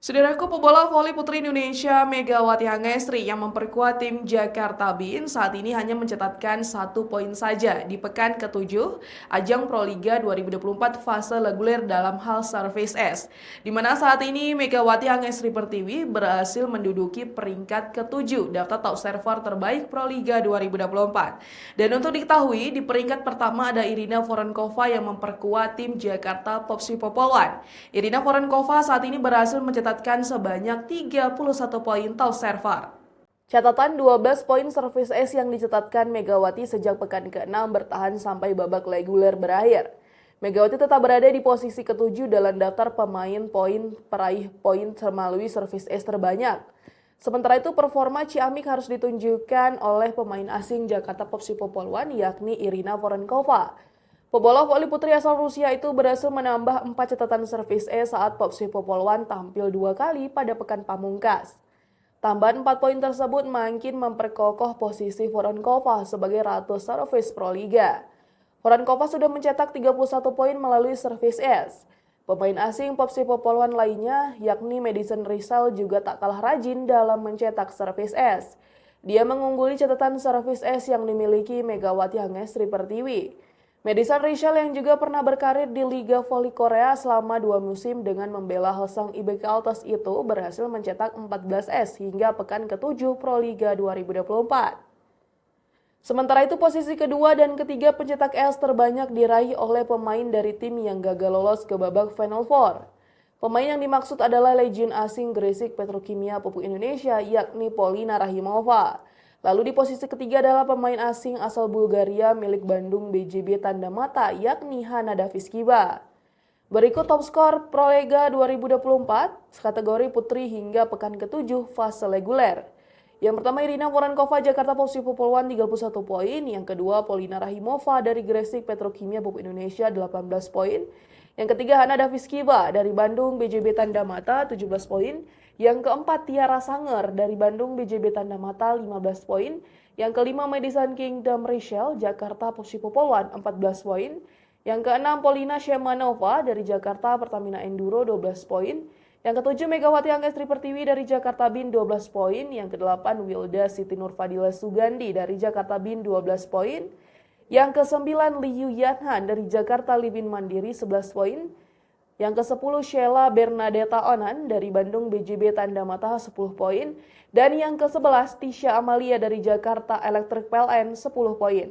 Saudaraku, pebola voli putri Indonesia Megawati Hangestri yang memperkuat tim Jakarta Bin saat ini hanya mencatatkan 1 poin saja di pekan ke-7 ajang Proliga 2024 fase reguler dalam hal Service S, di mana saat ini Megawati Hangestri Pertiwi berhasil menduduki peringkat ke-7 daftar top server terbaik Proliga 2024. Dan untuk diketahui, di peringkat pertama ada Irina Voronkova yang memperkuat tim Jakarta Popsi Popolwan. Irina Voronkova saat ini berhasil mencatatkan sebanyak 31 poin top server. Catatan 12 poin servis S yang dicatatkan Megawati sejak pekan ke-6 bertahan sampai babak reguler berakhir. Megawati tetap berada di posisi ke-7 dalam daftar pemain poin peraih poin melalui servis S terbanyak. Sementara itu performa ciamik harus ditunjukkan oleh pemain asing Jakarta Popsi Popolwan yakni Irina Voronkova. Pebola voli putri asal Rusia itu berhasil menambah 4 catatan servis E saat Popsi Popolwan tampil 2 kali pada pekan pamungkas. Tambahan 4 poin tersebut makin memperkokoh posisi Voronkova sebagai ratu servis Proliga. Voronkova sudah mencetak 31 poin melalui servis S. Pemain asing Popsi Popolwan lainnya, yakni Madison Rizal juga tak kalah rajin dalam mencetak servis S. Dia mengungguli catatan servis S yang dimiliki Megawati Hangestri Pertiwi. Madison Rizal yang juga pernah berkarir di Liga Voli Korea selama 2 musim dengan membela Hwasong IBK Altos itu berhasil mencetak 14 S hingga pekan ke-7 Proliga 2024. Sementara itu posisi kedua dan ketiga pencetak S terbanyak diraih oleh pemain dari tim yang gagal lolos ke babak Final Four. Pemain yang dimaksud adalah legend asing Gresik Petrokimia Pupuk Indonesia yakni Polina Rahimova. Lalu di posisi ketiga adalah pemain asing asal Bulgaria milik Bandung BJB Tanda Mata yakni Hana Daviskiba. Berikut top skor Proliga 2024 kategori putri hingga pekan ke-7 fase reguler. Yang pertama Irina Voronkova Jakarta Popsi Popolwan 31 poin, yang kedua Polina Rahimova dari Gresik Petrokimia Pupuk Indonesia 18 poin. Yang ketiga Hana Daviskiba dari Bandung BJB Tanda Mata 17 poin. Yang keempat Tiara Sanger dari Bandung BJB Tanda Mata 15 poin. Yang kelima Madison Kingdom Rachel Jakarta Popsi Popolwan 14 poin. Yang keenam Polina Shemanova dari Jakarta Pertamina Enduro 12 poin. Yang ketujuh Megawati Hangestri Pertiwi dari Jakarta Bin 12 poin. Yang kedelapan Wilda Siti Nurfadila Sugandi dari Jakarta Bin 12 poin. Yang kesembilan Liu Yanhan dari Jakarta Livin Mandiri 11 poin. Yang ke-10 Sheila Bernadetta Onan dari Bandung BJB Tanda Mata 10 poin. Dan yang ke-11 Tisha Amalia dari Jakarta Electric PLN 10 poin.